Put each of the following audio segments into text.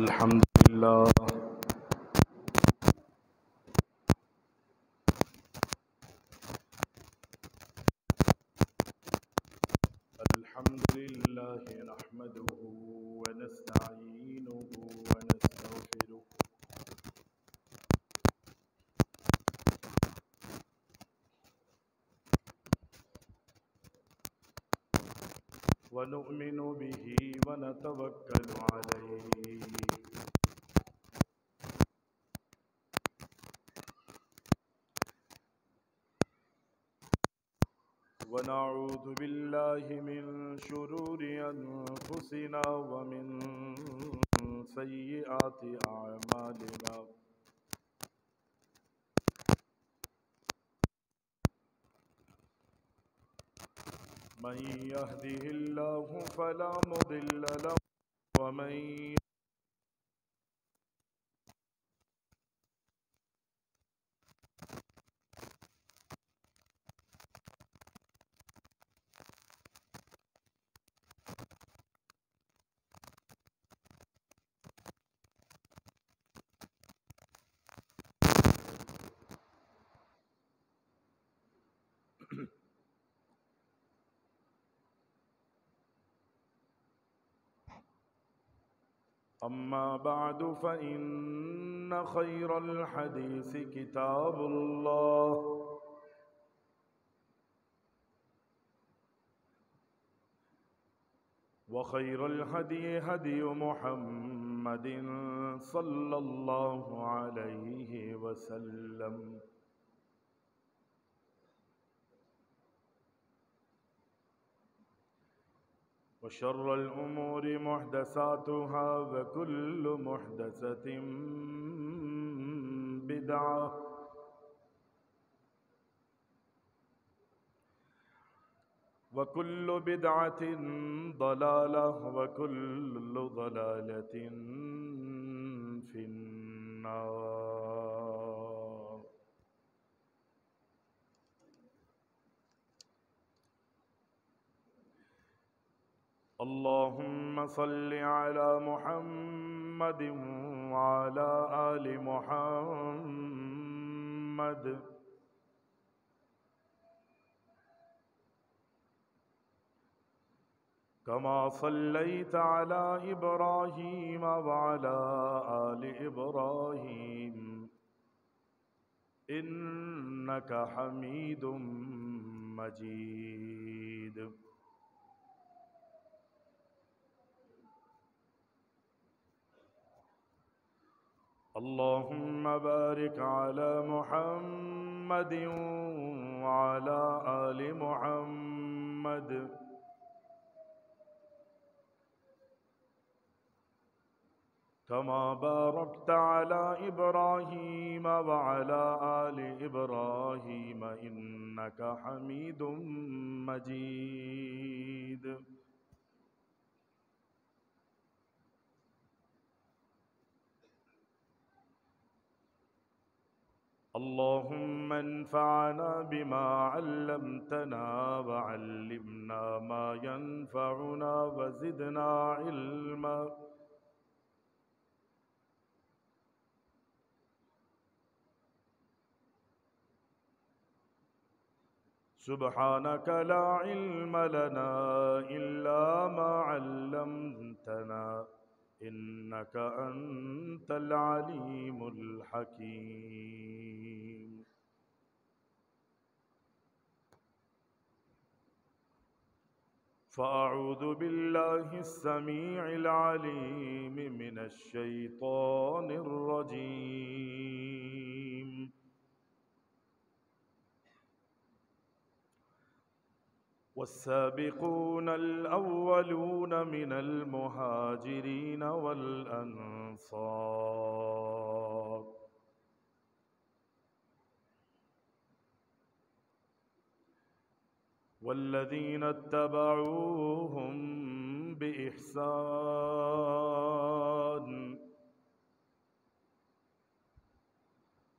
الحمد لله نحمده ونستعينه ونستغفره ونؤمن به ونتوكل عليه ونعوذ بالله من شرور أنفسنا ومن سيئات أعمالنا من يهده الله فلا مضل له ومن أما بعد فإن خير الحديث كتاب الله وخير الهدي هدي محمد صلى الله عليه وسلم وشر الأمور محدثاتها وكل محدثة بدعة وكل بدعة ضلالة وكل ضلالة في النار. اللهم صل على محمد وعلى آل محمد كما صليت على إبراهيم وعلى آل إبراهيم إنك حميد مجيد. اللهم بارك على محمد وعلى آل محمد كما باركت على إبراهيم وعلى آل إبراهيم إنك حميد مجيد. اللهم انفعنا بما علمتنا وعلمنا ما ينفعنا وزدنا علما. سبحانك لا علم لنا إلا ما علمتنا إنك أنت العليم الحكيم. فأعوذ بالله السميع العليم من الشيطان الرجيم. والسابقون الأولون من المهاجرين والأنصار والذين اتبعوهم بإحسان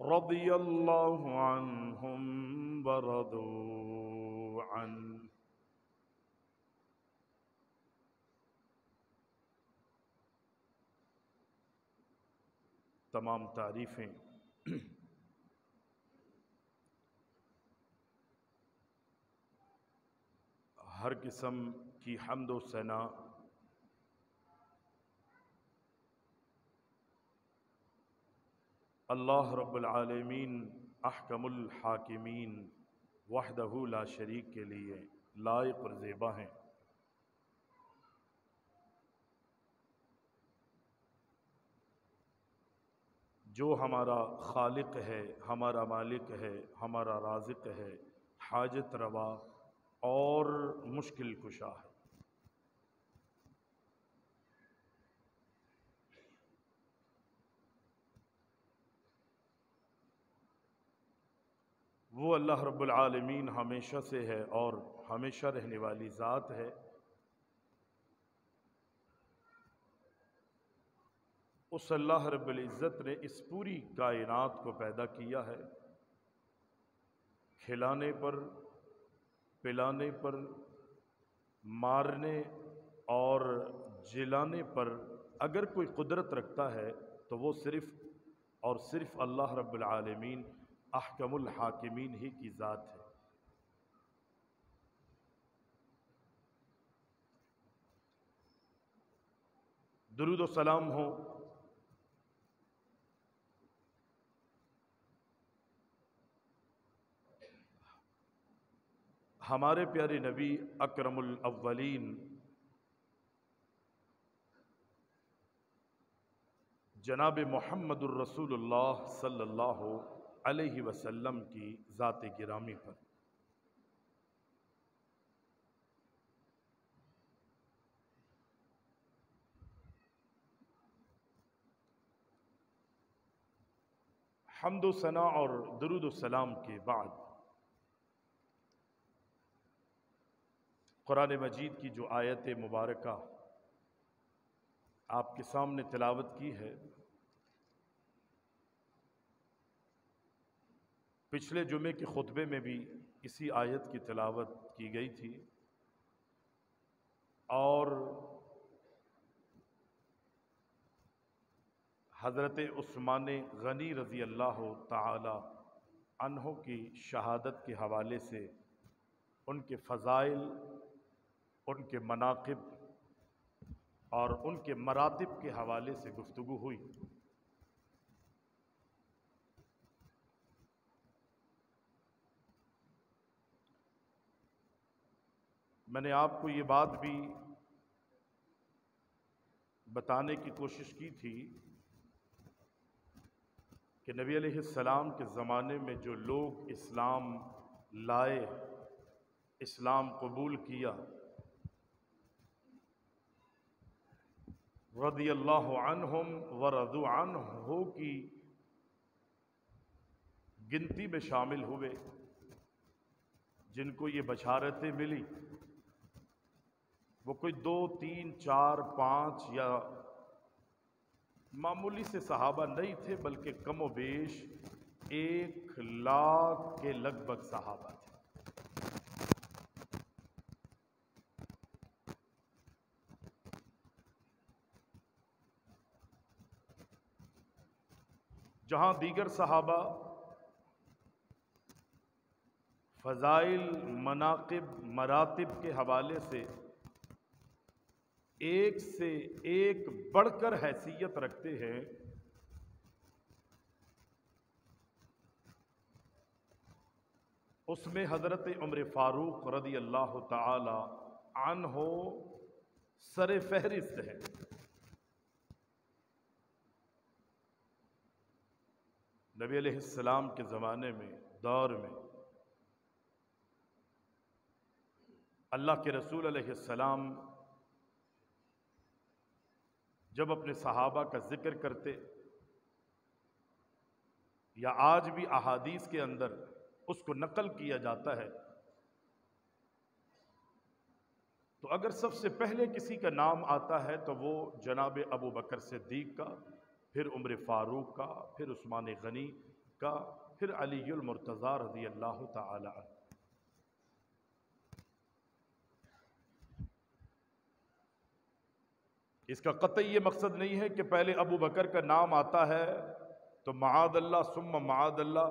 رضي الله عنهم ورضوا عنه تمام تعریفیں ہر قسم کی حمد و ثنا اللہ رب العالمین احکم الحاکمین وحدہ لا شریک کے لیے لائق اور زیبا ہیں۔ جو ہمارا خالق ہے، ہمارا مالک ہے، ہمارا رازق ہے، حاجت روا اور مشکل کشا ہے۔ وہ اللہ رب العالمین ہمیشہ سے ہے اور ہمیشہ رہنے والی ذات ہے۔ اس اللہ رب العزت نے اس پوری کائنات کو پیدا کیا ہے، کھلانے پر، پلانے پر، مارنے اور جلانے پر اگر کوئی قدرت رکھتا ہے تو وہ صرف اور صرف اللہ رب العالمین احکم الحاکمین ہی کی ذات ہے۔ درود و سلام ہو ہمارے پیارے نبی اکرم الاولین جناب محمد الرسول اللہ صلی اللہ علیہ وسلم کی ذات گرامی پر۔ حمد و ثنا اور درود و سلام کے بعد قرآن مجید کی جو آیت مبارکہ آپ کے سامنے تلاوت کی ہے، پچھلے جمعے کے خطبے میں بھی اسی آیت کی تلاوت کی گئی تھی، اور حضرت عثمان غنی رضی اللہ تعالی عنہ کی شہادت کے حوالے سے ان کے فضائل، ان کے مناقب اور ان کے مراتب کے حوالے سے گفتگو ہوئی۔ میں نے آپ کو یہ بات بھی بتانے کی کوشش کی تھی کہ نبی علیہ السلام کے زمانے میں جو لوگ اسلام لائے، اسلام قبول کیا، رضی اللہ عنہم ورضوا عنہ کی گنتی میں شامل ہوئے، جن کو یہ بشارتیں ملی، وہ کوئی 2 3 4 5 یا معمولی سے صحابہ نہیں تھے، بلکہ کم و بیش 1 لاکھ کے لگ بھگ صحابہ تھے۔ جہاں دیگر صحابہ فضائل، مناقب، مراتب کے حوالے سے ایک سے ایک بڑھ کر حیثیت رکھتے ہیں، اس میں حضرت عمر فاروق رضی اللہ تعالی عنہ سر فہرست ہے۔ نبی علیہ السلام کے زمانے میں، دور میں، اللہ کے رسول علیہ السلام جب اپنے صحابہ کا ذکر کرتے، یا آج بھی احادیث کے اندر اس کو نقل کیا جاتا ہے، تو اگر سب سے پہلے کسی کا نام آتا ہے تو وہ جناب ابو بکر صدیق کا، پھر عمر فاروق کا، پھر عثمان غنی کا، پھر علی المرتضیٰ رضی اللہ تعالی عنہ۔ اس کا قطعی یہ مقصد نہیں ہے کہ پہلے ابو بکر کا نام آتا ہے تو معاذ اللہ ثم معاذ اللہ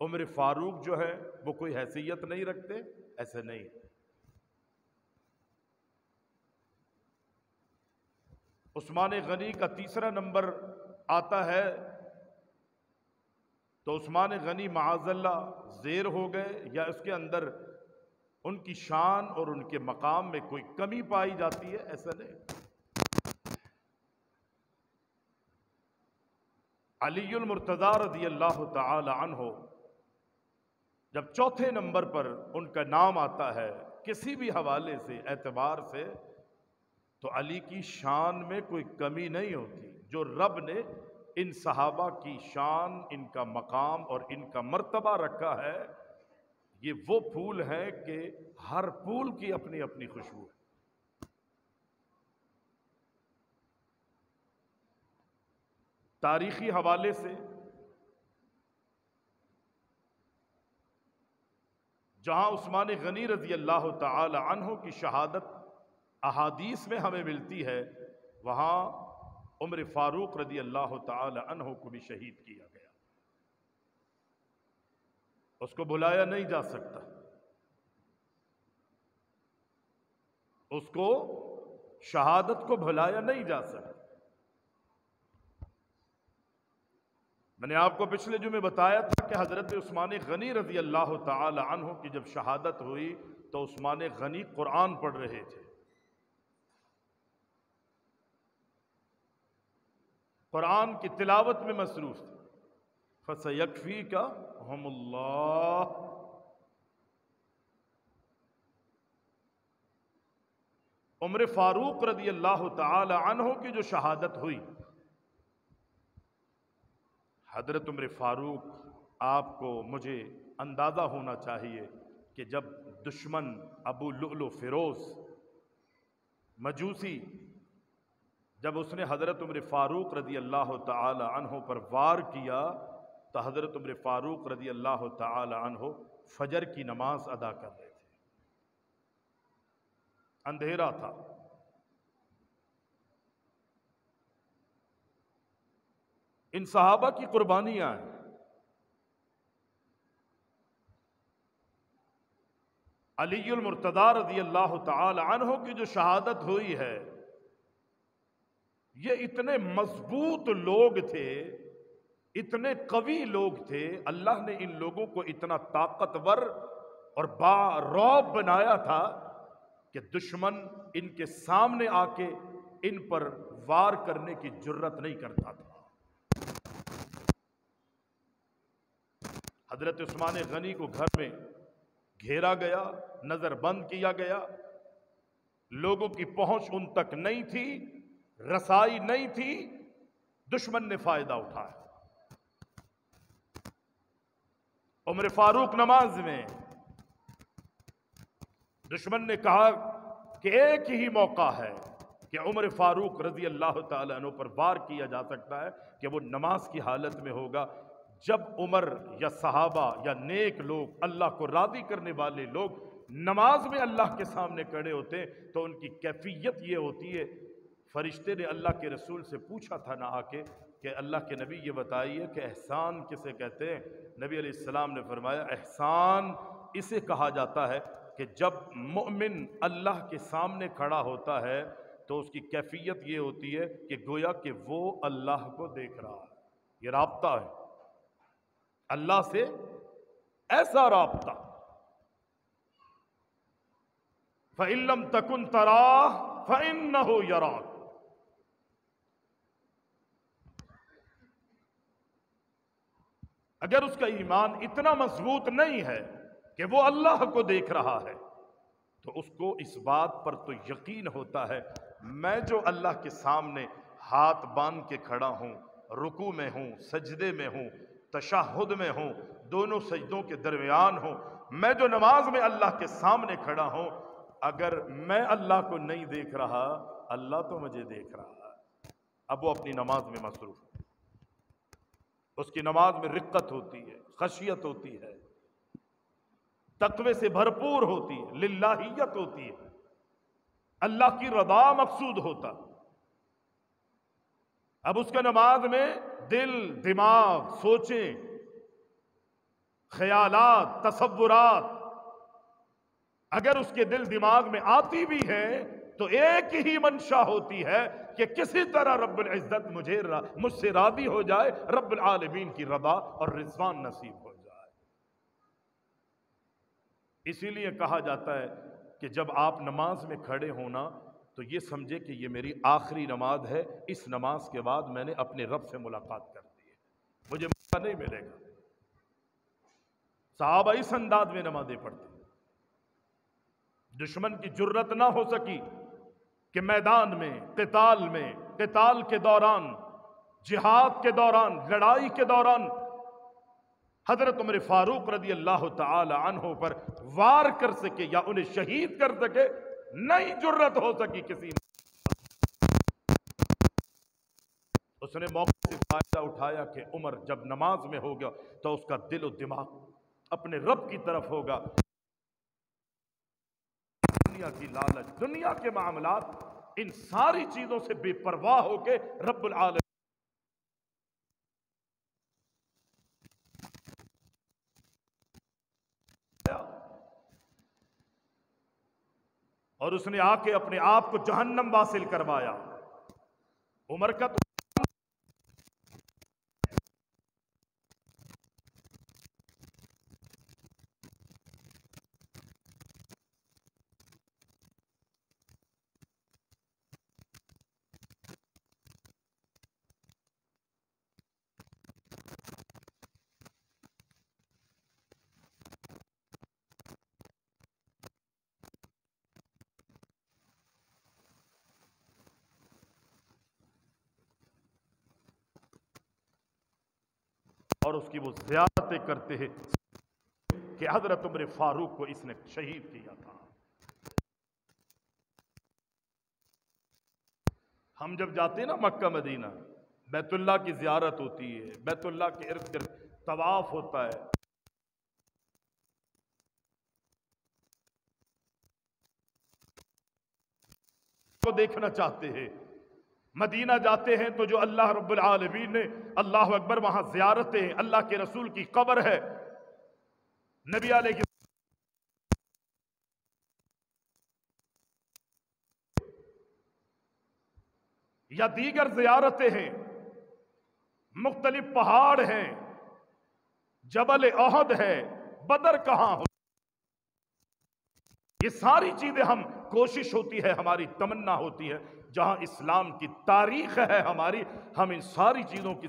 عمر فاروق جو ہے وہ کوئی حیثیت نہیں رکھتے؟ ایسے نہیں۔ عثمان غنی کا تیسرا نمبر آتا ہے تو عثمان غنی معاذ اللہ زیر ہو گئے یا اس کے اندر ان کی شان اور ان کے مقام میں کوئی کمی پائی جاتی ہے؟ ایسا نہیں۔ علی المرتضیٰ رضی اللہ تعالی عنہ جب چوتھے نمبر پر ان کا نام آتا ہے کسی بھی حوالے سے اعتبار سے، تو علی کی شان میں کوئی کمی نہیں ہوتی۔ جو رب نے ان صحابہ کی شان، ان کا مقام اور ان کا مرتبہ رکھا ہے، یہ وہ پھول ہے کہ ہر پھول کی اپنی اپنی خوشبو ہے۔ تاریخی حوالے سے جہاں عثمان غنی رضی اللہ تعالی عنہ کی شہادت احادیث میں ہمیں ملتی ہے، وہاں عمر فاروق رضی اللہ تعالی عنہ کو بھی شہید کیا گیا۔ اس کو بھلایا نہیں جا سکتا، اس کو شہادت کو بھلایا نہیں جا سکتا۔ میں نے آپ کو پچھلے جمعے بتایا تھا کہ حضرت عثمان غنی رضی اللہ تعالی عنہ کی جب شہادت ہوئی تو عثمان غنی قرآن پڑھ رہے تھے، قرآن کی تلاوت میں مصروف تھے۔ فَسَيَكْفِيكَهُمُ اللَّهُ۔ عمر فاروق رضی اللہ تعالی عنہ کی جو شہادت ہوئی، حضرت عمر فاروق، آپ کو مجھے اندازہ ہونا چاہیے کہ جب دشمن ابو لؤلؤ فیروز مجوسی، جب اس نے حضرت عمر فاروق رضی اللہ تعالی عنہ پر وار کیا تو حضرت عمر فاروق رضی اللہ تعالی عنہ فجر کی نماز ادا کر رہے تھے، اندھیرا تھا۔ ان صحابہ کی قربانیاں ہیں۔ علی المرتضیٰ رضی اللہ تعالی عنہ کی جو شہادت ہوئی ہے، یہ اتنے مضبوط لوگ تھے، اتنے قوی لوگ تھے، اللہ نے ان لوگوں کو اتنا طاقتور اور با-رعب بنایا تھا کہ دشمن ان کے سامنے آ کے ان پر وار کرنے کی جرت نہیں کرتا تھا۔ حضرت عثمان غنی کو گھر میں گھیرا گیا، نظر بند کیا گیا، لوگوں کی پہنچ ان تک نہیں تھی، رسائی نہیں تھی، دشمن نے فائدہ اٹھایا۔ عمر فاروق نماز میں دشمن نے کہا کہ ایک ہی موقع ہے کہ عمر فاروق رضی اللہ تعالیٰ عنہ پر وار کیا جا سکتا ہے کہ وہ نماز کی حالت میں ہوگا، جب عمر یا صحابہ یا نیک لوگ، اللہ کو راضی کرنے والے لوگ نماز میں اللہ کے سامنے کھڑے ہوتے ہیں تو ان کی کیفیت یہ ہوتی ہے۔ فرشتے نے اللہ کے رسول سے پوچھا تھا نہ آ کے کہ اللہ کے نبی یہ بتائیے کہ احسان کسے کہتے ہیں؟ نبی علیہ السلام نے فرمایا احسان اسے کہا جاتا ہے کہ جب مومن اللہ کے سامنے کھڑا ہوتا ہے تو اس کی کیفیت یہ ہوتی ہے کہ گویا کہ وہ اللہ کو دیکھ رہا ہے۔ یہ رابطہ ہے اللہ سے، ایسا رابطہ۔ فَإِن لَّمْ تَكُن تَرَاهُ فَإِنَّهُ يَرَاكَ۔ اگر اس کا ایمان اتنا مضبوط نہیں ہے کہ وہ اللہ کو دیکھ رہا ہے تو اس کو اس بات پر تو یقین ہوتا ہے میں جو اللہ کے سامنے ہاتھ باندھ کے کھڑا ہوں، رکوع میں ہوں، سجدے میں ہوں، تشہد میں ہوں، دونوں سجدوں کے درمیان ہوں، میں جو نماز میں اللہ کے سامنے کھڑا ہوں، اگر میں اللہ کو نہیں دیکھ رہا، اللہ تو مجھے دیکھ رہا ہے۔ اب وہ اپنی نماز میں مصروف ہے، اس کی نماز میں رقت ہوتی ہے، خشیت ہوتی ہے، تقوی سے بھرپور ہوتی ہے، للہیت ہوتی ہے، اللہ کی رضا مقصود ہوتا۔ اب اس کا نماز میں دل، دماغ، سوچیں، خیالات، تصورات اگر اس کے دل دماغ میں آتی بھی ہے تو ایک ہی منشا ہوتی ہے کہ کسی طرح رب العزت مجھ سے راضی ہو جائے، رب العالمین کی رضا اور رضوان نصیب ہو جائے۔ اسی لیے کہا جاتا ہے کہ جب آپ نماز میں کھڑے ہونا تو یہ سمجھے کہ یہ میری آخری نماز ہے، اس نماز کے بعد میں نے اپنے رب سے ملاقات کر دی ہے، مجھے موقع نہیں ملے گا۔ صحابہ اس انداز میں نمازیں پڑھتے، دشمن کی جرت نہ ہو سکی کہ میدان میں، قتال کے دوران، جہاد کے دوران، لڑائی کے دوران حضرت عمر فاروق رضی اللہ تعالی عنہ پر وار کر سکے یا انہیں شہید کر سکے، نہیں جرت ہو سکی کسی نے۔ اس نے موقع سے فائدہ اٹھایا کہ عمر جب نماز میں ہوگا تو اس کا دل و دماغ اپنے رب کی طرف ہوگا۔ دنیا کی لالچ، دنیا کے معاملات، ان ساری چیزوں سے بے پرواہ ہو کے رب العالمین اور اس نے آ کے اپنے آپ کو جہنم واصل کروایا۔ عمر کا تو اور اس کی وہ زیارتیں کرتے ہیں کہ حضرت عمر فاروق کو اس نے شہید کیا تھا۔ ہم جب جاتے ہیں نا مکہ مدینہ، بیت اللہ کی زیارت ہوتی ہے، بیت اللہ کے ارد گرد طواف ہوتا ہے، کو دیکھنا چاہتے ہیں، مدینہ جاتے ہیں تو جو اللہ رب العالمین نے، اللہ اکبر، وہاں زیارتیں ہیں، اللہ کے رسول کی قبر ہے، نبی علیہ یا دیگر زیارتیں ہیں، مختلف پہاڑ ہیں، جبل احد ہے، بدر کہاں ہو، یہ ساری چیزیں ہم کوشش ہوتی ہے، ہماری تمنا ہوتی ہے، جہاں اسلام کی تاریخ ہے ہماری، ہم ان ساری چیزوں کی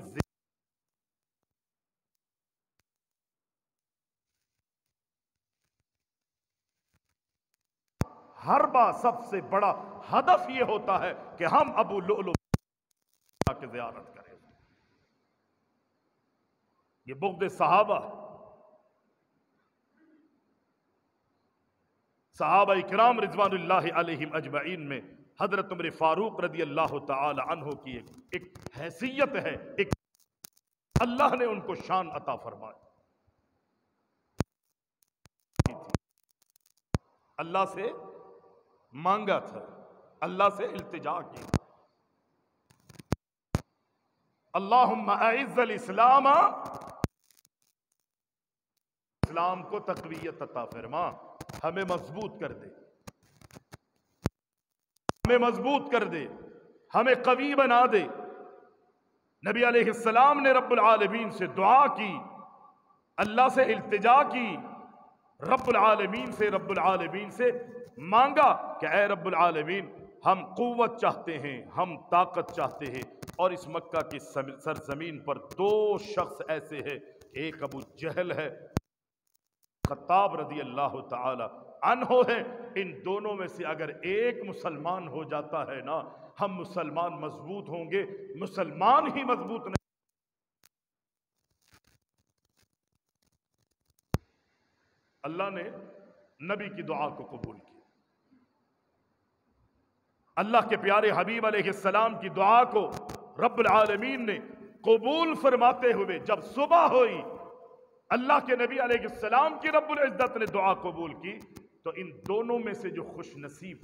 ہر بار سب سے بڑا ہدف یہ ہوتا ہے کہ ہم ابو لؤلؤ کی زیارت کریں۔ یہ بغض صحابہ اکرام رضوان اللہ علیہم اجمعین میں حضرت عمر فاروق رضی اللہ تعالی عنہ کی ایک حیثیت ہے، ایک اللہ نے ان کو شان عطا فرمائی، اللہ سے مانگا تھا، اللہ سے التجا کی، اللہم اعز الاسلام، اسلام کو تقویت عطا فرما، ہمیں مضبوط کر دے، ہمیں مضبوط کر دے، ہمیں قوی بنا دے۔ نبی علیہ السلام نے رب العالمین سے دعا کی، اللہ سے التجا کی، رب العالمین سے مانگا کہ اے رب العالمین، ہم قوت چاہتے ہیں، ہم طاقت چاہتے ہیں، اور اس مکہ کی سرزمین پر دو شخص ایسے ہیں، ایک ابو جہل ہے، خطاب رضی اللہ تعالی عنہ ہے، ان دونوں میں سے اگر ایک مسلمان ہو جاتا ہے نا، ہم مسلمان مضبوط ہوں گے، مسلمان ہی مضبوط نہیں۔ اللہ نے نبی کی دعا کو قبول کیا، اللہ کے پیارے حبیب علیہ السلام کی دعا کو رب العالمین نے قبول فرماتے ہوئے جب صبح ہوئی، اللہ کے نبی علیہ السلام کی رب العزت نے دعا قبول کی، تو ان دونوں میں سے جو خوش نصیب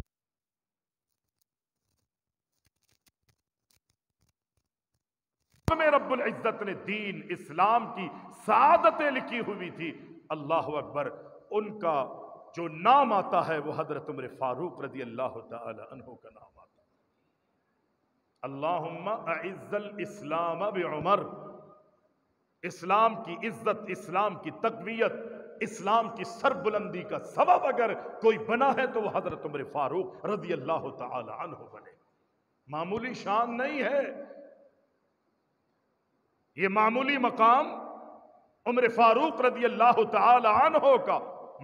میں رب العزت نے دین اسلام کی سعادتیں لکھی ہوئی تھی. اللہ اکبر. ان کا جو نام آتا ہے وہ حضرت عمر فاروق رضی اللہ تعالی عنہ کا نام آتا ہے. اللہم اعز الاسلام بعمر. اسلام کی عزت، اسلام کی تقویت، اسلام کی سربلندی کا سبب اگر کوئی بنا ہے تو وہ حضرت عمر فاروق رضی اللہ تعالی عنہ بنے. معمولی شان نہیں ہے یہ، معمولی مقام عمر فاروق رضی اللہ تعالی عنہ کا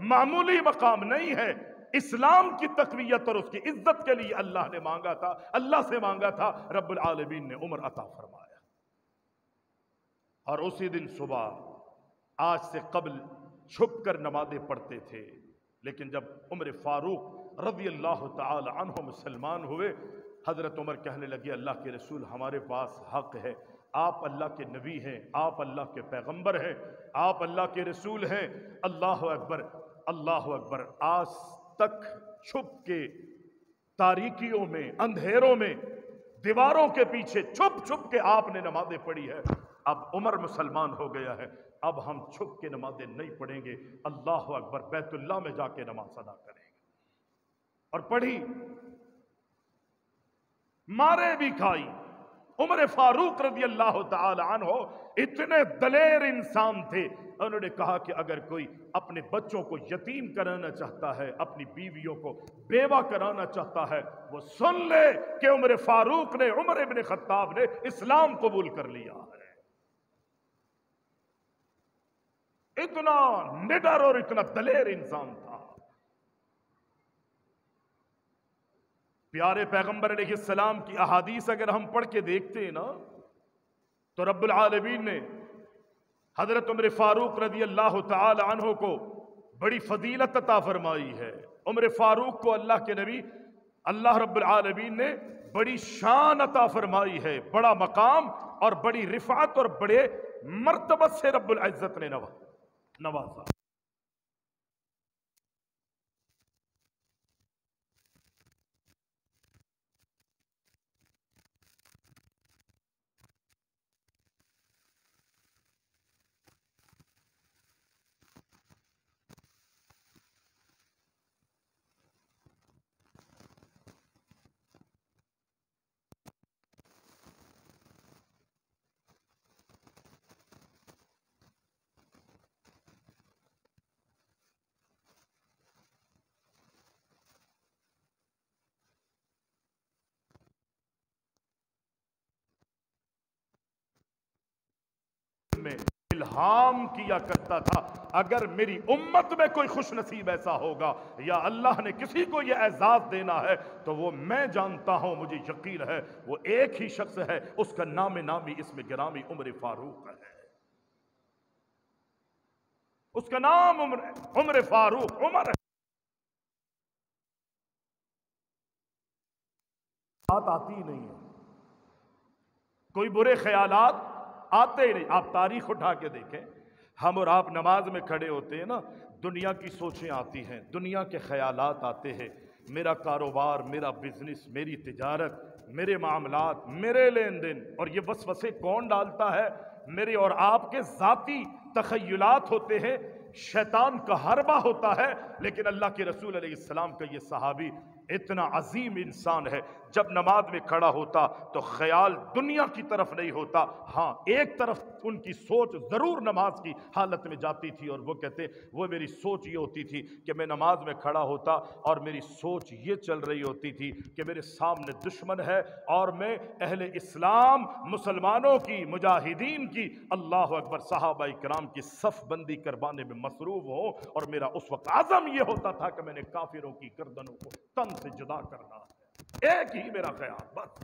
معمولی مقام نہیں ہے. اسلام کی تقویت اور اس کی عزت کے لیے اللہ نے مانگا تھا، اللہ سے مانگا تھا، رب العالمین نے عمر عطا فرمایا. اور اسی دن صبح آج سے قبل چھپ کر نمازیں پڑھتے تھے، لیکن جب عمر فاروق رضی اللہ تعالی عنہ مسلمان ہوئے، حضرت عمر کہنے لگے اللہ کے رسول ہمارے پاس حق ہے، آپ اللہ کے نبی ہیں، آپ اللہ کے پیغمبر ہیں، آپ اللہ کے رسول ہیں. اللہ اکبر، اللہ اکبر. آج تک چھپ کے تاریکیوں میں، اندھیروں میں، دیواروں کے پیچھے چھپ چھپ کے آپ نے نمازیں پڑھی ہے. اب عمر مسلمان ہو گیا ہے، اب ہم چھپ کے نمازیں نہیں پڑھیں گے. اللہ اکبر. بیت اللہ میں جا کے نماز ادا کریں گے. اور پڑھی، مارے بھی کھائی. عمر فاروق رضی اللہ تعالی عنہ اتنے دلیر انسان تھے، انہوں نے کہا کہ اگر کوئی اپنے بچوں کو یتیم کرانا چاہتا ہے، اپنی بیویوں کو بیوہ کرانا چاہتا ہے، وہ سن لے کہ عمر فاروق نے، عمر ابن خطاب نے اسلام قبول کر لیا ہے. اتنا نڈر اور اتنا دلیر انسان تھا. پیارے پیغمبر علیہ السلام کی احادیث اگر ہم پڑھ کے دیکھتے ہیں نا، تو رب العالمین نے حضرت عمر فاروق رضی اللہ تعالی عنہ کو بڑی فضیلت عطا فرمائی ہے. عمر فاروق کو اللہ کے نبی اللہ رب العالمین نے بڑی شان عطا فرمائی ہے، بڑا مقام اور بڑی رفعت اور بڑے مرتبت سے رب العزت نے نوازا. میں الہام کیا کرتا تھا اگر میری امت میں کوئی خوش نصیب ایسا ہوگا یا اللہ نے کسی کو یہ اعزاز دینا ہے تو وہ میں جانتا ہوں، مجھے یقین ہے وہ ایک ہی شخص ہے، اس کا نام نامی اسم گرامی عمر فاروق ہے. اس کا نام عمر فاروق عمر ہے. بات آتی ہی نہیں ہے، کوئی برے خیالات آتے ہی نہیں. آپ تاریخ اٹھا کے دیکھیں، ہم اور آپ نماز میں کھڑے ہوتے ہیں نا، دنیا کی سوچیں آتی ہیں، دنیا کے خیالات آتے ہیں. میرا کاروبار، میرا بزنس، میری تجارت، میرے معاملات، میرے لین دین. اور یہ وسوسے کون ڈالتا ہے؟ میرے اور آپ کے ذاتی تخیلات ہوتے ہیں، شیطان کا حربہ ہوتا ہے. لیکن اللہ کے رسول علیہ السلام کا یہ صحابی اتنا عظیم انسان ہے، جب نماز میں کھڑا ہوتا تو خیال دنیا کی طرف نہیں ہوتا. ہاں ایک طرف ان کی سوچ ضرور نماز کی حالت میں جاتی تھی، اور وہ کہتے وہ میری سوچ یہ ہوتی تھی کہ میں نماز میں کھڑا ہوتا اور میری سوچ یہ چل رہی ہوتی تھی کہ میرے سامنے دشمن ہے اور میں اہل اسلام، مسلمانوں کی، مجاہدین کی، اللہ اکبر، صحابہ کرام کی صف بندی کروانے میں مصروف ہوں. اور میرا اس وقت عزم یہ ہوتا تھا کہ میں نے کافروں کی گردنوں کو تن سے جدا کرنا ہے. ایک ہی میرا خیال بس.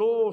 2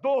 2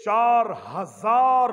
4000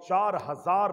4000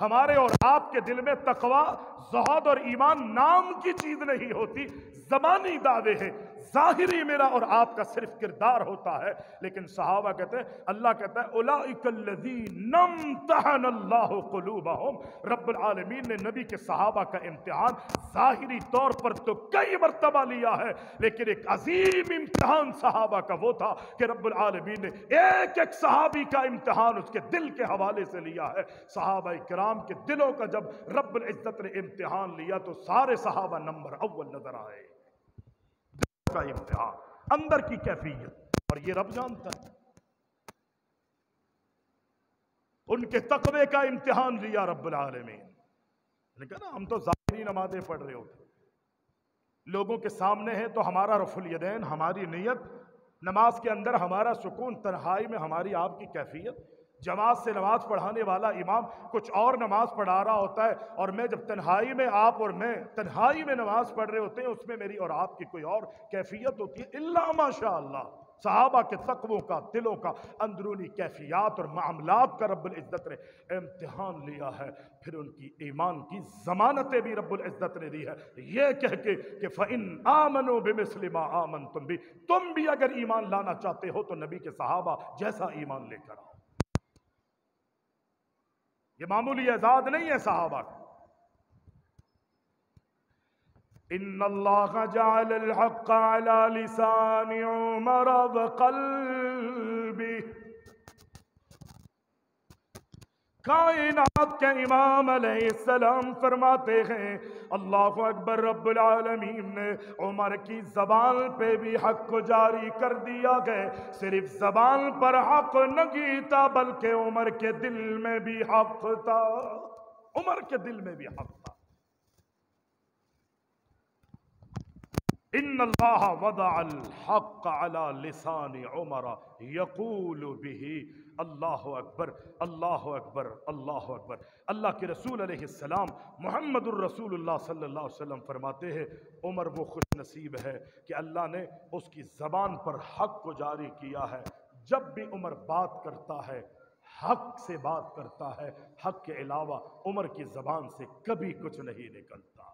ہمارے اور آپ کے دل میں تقوی، زہد اور ایمان نام کی چیز نہیں ہوتی، زبانی دعوے ہیں، ظاہری میرا اور آپ کا صرف کردار ہوتا ہے۔ لیکن صحابہ کہتے ہیں، اللہ کہتا ہے اولئک الذین امتحن اللہ قلوبہم، رب العالمین نے نبی کے صحابہ کا امتحان ظاہری طور پر تو کئی مرتبہ لیا ہے، لیکن ایک عظیم امتحان صحابہ کا وہ تھا کہ رب العالمین نے ایک ایک صحابی کا امتحان اس کے دل کے حوالے سے لیا ہے۔ صحابہ کرام کے دلوں کا جب رب العزت نے امتحان لیا تو سارے صحابہ نمبر اول نظر آئے۔ دل کا امتحان، اندر کی کیفیت، اور یہ رب جانتا ہے۔ ان کے تقوی کا امتحان لیا رب العالمین نے، کہا نا ہم تو ظاہری نمازیں پڑھ رہے ہوتے، لوگوں کے سامنے ہے تو ہمارا رفع الیدین، ہماری نیت نماز کے اندر، ہمارا سکون، تنہائی میں ہماری آپ کی کیفیت۔ جماعت سے نماز پڑھانے والا امام کچھ اور نماز پڑھا رہا ہوتا ہے، اور میں جب تنہائی میں، آپ اور میں تنہائی میں نماز پڑھ رہے ہوتے ہیں، اس میں میری اور آپ کی کوئی اور کیفیت ہوتی ہے، الا ماشاء اللہ۔ صحابہ کے تقووں کا، دلوں کا، اندرونی کیفیات اور معاملات کا رب العزت نے امتحان لیا ہے، پھر ان کی ایمان کی ضمانتیں بھی رب العزت نے دی ہے، یہ کہہ کے کہ فَإِنْ آمَنُوا بِمِثْلِ مَا آمَنْتُمْ بِهِ، تم بھی اگر ایمان لانا چاہتے ہو تو نبی کے صحابہ جیسا ایمان لے کر آؤ۔ یہ معمولی اعزاز نہیں ہے صحابہ کا۔ ان اللہ جعل الحق على لسان عمر وقلبه، کائنات کے امام علیہ السلام فرماتے ہیں اللہ اکبر، رب العالمین نے عمر کی زبان پہ بھی حق کو جاری کر دیا گئے، صرف زبان پر حق نہیں تھا بلکہ عمر کے دل میں بھی حق تھا، عمر کے دل میں بھی حق تھا۔ ان اللہ وضع الحق على لسان عمر یقول به، اللہ اکبر اللہ اکبر اللہ اکبر۔ اللہ کے رسول علیہ السلام محمد الرسول اللہ صلی اللہ علیہ وسلم فرماتے ہیں عمر وہ خوش نصیب ہے کہ اللہ نے اس کی زبان پر حق کو جاری کیا ہے۔ جب بھی عمر بات کرتا ہے حق سے بات کرتا ہے، حق کے علاوہ عمر کی زبان سے کبھی کچھ نہیں نکلتا۔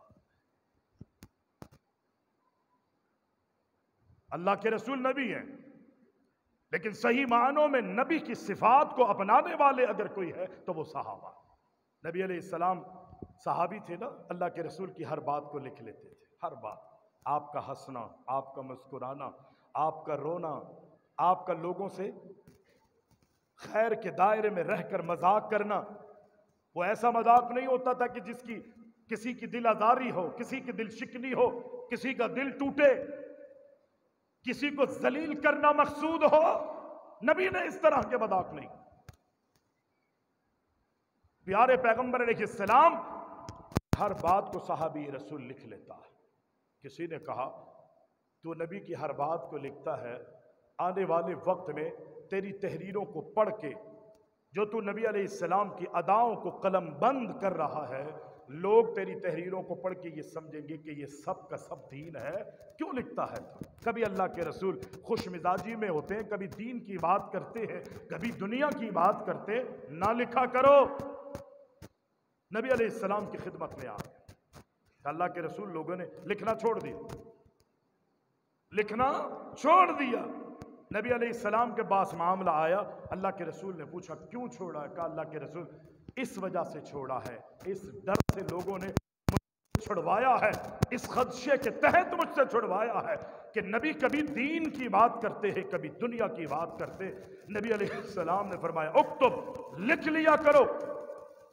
اللہ کے رسول نبی ہیں، لیکن صحیح معنوں میں نبی کی صفات کو اپنانے والے اگر کوئی ہے تو وہ صحابہ۔ نبی علیہ السلام صحابی تھے نا، اللہ کے رسول کی ہر بات کو لکھ لیتے تھے، ہر بات، آپ کا ہنسنا، آپ کا مسکرانا، آپ کا رونا، آپ کا لوگوں سے خیر کے دائرے میں رہ کر مذاق کرنا۔ وہ ایسا مذاق نہیں ہوتا تھا کہ جس کی کسی کی دل آزاری ہو، کسی کی دل شکنی ہو، کسی کا دل ٹوٹے، کسی کو ذلیل کرنا مقصود ہو۔ نبی نے اس طرح کے مذاق نہیں۔ پیارے پیغمبر علیہ السلام ہر بات کو صحابی رسول لکھ لیتا ہے۔ کسی نے کہا تو نبی کی ہر بات کو لکھتا ہے، آنے والے وقت میں تیری تحریروں کو پڑھ کے جو تو نبی علیہ السلام کی اداؤں کو قلم بند کر رہا ہے، لوگ تیری تحریروں کو پڑھ کے یہ سمجھیں گے کہ یہ سب کا سب دین ہے، کیوں لکھتا ہے تو؟ کبھی اللہ کے رسول خوش مزاجی میں ہوتے ہیں، کبھی دین کی بات کرتے ہیں، کبھی دنیا کی بات کرتے، نہ لکھا کرو۔ نبی علیہ السلام کی خدمت میں آئے، اللہ کے رسول لوگوں نے لکھنا چھوڑ دیا، لکھنا چھوڑ دیا۔ نبی علیہ السلام کے پاس معاملہ آیا، اللہ کے رسول نے پوچھا کیوں چھوڑا ہے؟ کہا اللہ کے رسول اس وجہ سے چھوڑا ہے، اس ڈر سے لوگوں نے مجھ سے چھڑوایا ہے، اس خدشے کے تحت مجھ سے چھڑوایا ہے کہ نبی کبھی دین کی بات کرتے ہیں، کبھی دنیا کی بات کرتے۔ نبی علیہ السلام نے فرمایا اکتب، لکھ لیا کرو،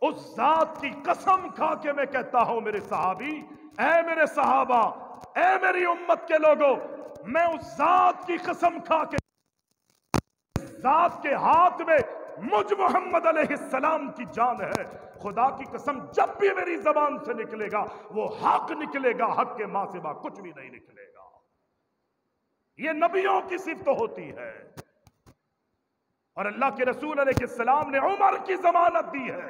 اس ذات کی قسم کھا کے میں کہتا ہوں میرے صحابی، اے میرے صحابہ، اے میری امت کے لوگوں، میں اس ذات کی قسم کھا کے ذات کے ہاتھ میں مجھ محمد علیہ السلام کی جان ہے، خدا کی قسم جب بھی میری زبان سے نکلے گا وہ حق نکلے گا، حق کے ماں سوا کچھ بھی نہیں نکلے گا۔ یہ نبیوں کی صفت ہوتی ہے، اور اللہ کے رسول علیہ السلام نے عمر کی ضمانت دی ہے۔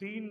3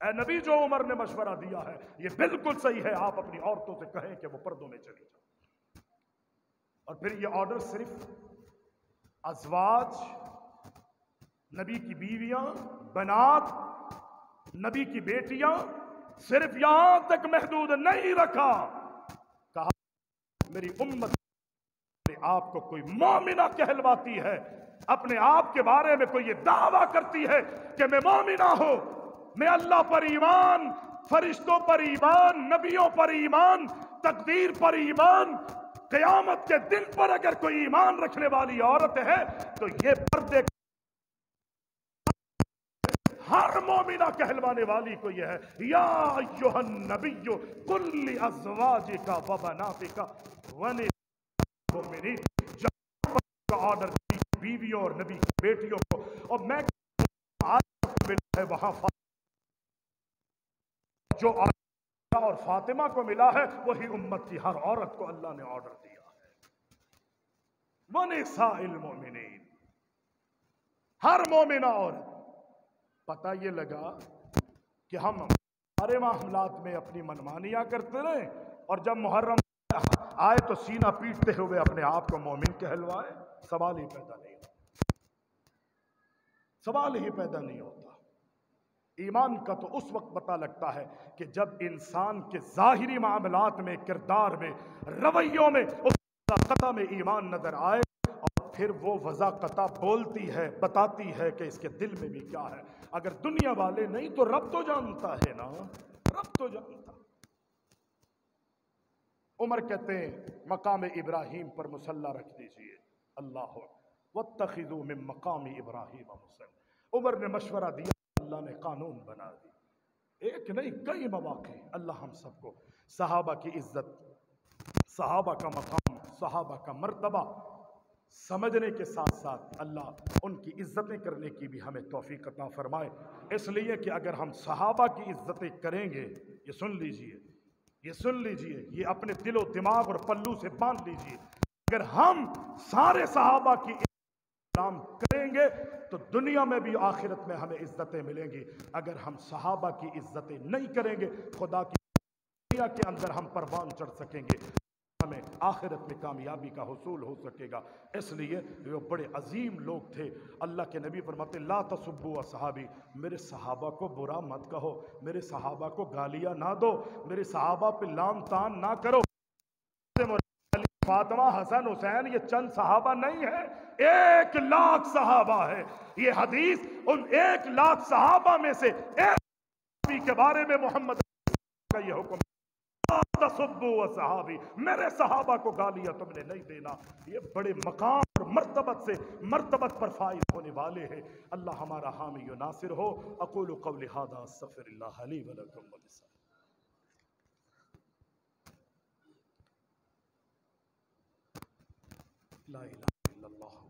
اے نبی جو عمر نے مشورہ دیا ہے یہ بالکل صحیح ہے، آپ اپنی عورتوں سے کہیں کہ وہ پردوں میں چلی جائیں۔ اور پھر یہ آرڈر صرف ازواج، نبی کی بیویاں، بنات، نبی کی بیٹیاں، صرف یہاں تک محدود نہیں رکھا، کہا میری امت اپنے آپ کو کوئی مومنہ کہلواتی ہے، اپنے آپ کے بارے میں کوئی یہ دعویٰ کرتی ہے کہ میں مومنہ ہوں، میں اللہ پر ایمان، فرشتوں پر ایمان، نبیوں پر ایمان، تقدیر پر ایمان، قیامت کے دن پر اگر کوئی ایمان رکھنے والی عورت ہے تو یہ پردے ہر مومنہ کہلوانے والی کو یہ ہے، یا ایھا النبی قل لازواجک و بناتک ونساء المؤمنین، جہاں کا آرڈر بیویوں اور نبی کی بیٹیوں کو، اور میں ملا ہے وہاں جو عائشہ اور فاطمہ کو ملا ہے وہی امت کی ہر عورت کو اللہ نے آرڈر دیا ہے، ونساء المؤمنین، ہر مومنہ عورت۔ پتہ یہ لگا کہ ہم سارے معاملات میں اپنی منمانیاں کرتے رہے اور جب محرم آئے تو سینہ پیٹتے ہوئے اپنے آپ کو مومن کہلوائے، سوال ہی پیدا نہیں ہوتا، سوال ہی پیدا نہیں ہوتا۔ ایمان کا تو اس وقت پتہ لگتا ہے کہ جب انسان کے ظاہری معاملات میں، کردار میں، رویوں میں اس قطع میں ایمان نظر آئے، اور پھر وہ وضاقتہ بولتی ہے، بتاتی ہے کہ اس کے دل میں بھی کیا ہے۔ اگر دنیا والے نہیں تو رب تو جانتا ہے نا، رب تو جانتا۔ عمر کہتے ہیں مقام ابراہیم پر مصلی رکھ دیجئے، اللہ واتخذوا من مقام ابراہیم مصلی۔ عمر نے مشورہ دیا، اللہ نے قانون بنا دی، ایک نہیں کئی مواقع اللہ ہم سب کو صحابہ کی عزت، صحابہ کا مقام، صحابہ کا مرتبہ سمجھنے کے ساتھ ساتھ اللہ ان کی عزتیں کرنے کی بھی ہمیں توفیق عطا فرمائے۔ اس لیے کہ اگر ہم صحابہ کی عزتیں کریں گے، یہ سن لیجئے، یہ سن لیجئے، یہ اپنے دل و دماغ اور پلو سے باندھ لیجئے، اگر ہم سارے صحابہ کی نام کریں گے تو دنیا میں بھی آخرت میں ہمیں عزتیں ملیں گی، اگر ہم صحابہ کی عزتیں نہیں کریں گے خدا کی دنیا کے اندر ہم پروان چڑھ سکیں گے، ہمیں آخرت میں کامیابی کا حصول ہو سکے گا۔ اس لیے وہ بڑے عظیم لوگ تھے، اللہ کے نبی فرماتے لا تسبوا اصحابی، میرے صحابہ کو برا مت کہو، میرے صحابہ کو گالیاں نہ دو، میرے صحابہ پہ لام تان نہ کرو۔ فاطمہ، حسن، حسین یہ چند صحابہ نہیں ہے، 1,00,000 صحابہ ہے۔ یہ حدیث ان 1,00,000 صحابہ میں سے ایک صحابی کے بارے میں محمد کا یہ حکم، تسبوا صحابی، میرے صحابہ کو گالیاں تم نے نہیں دینا۔ یہ بڑے مقام اور مرتبت سے مرتبت پر فائز ہونے والے ہیں۔ اللہ ہمارا حامی و ناصر ہو۔ اقول قولی ھذا استغفر اللہ لی ولکم ولسائر لا الہ الا اللہ۔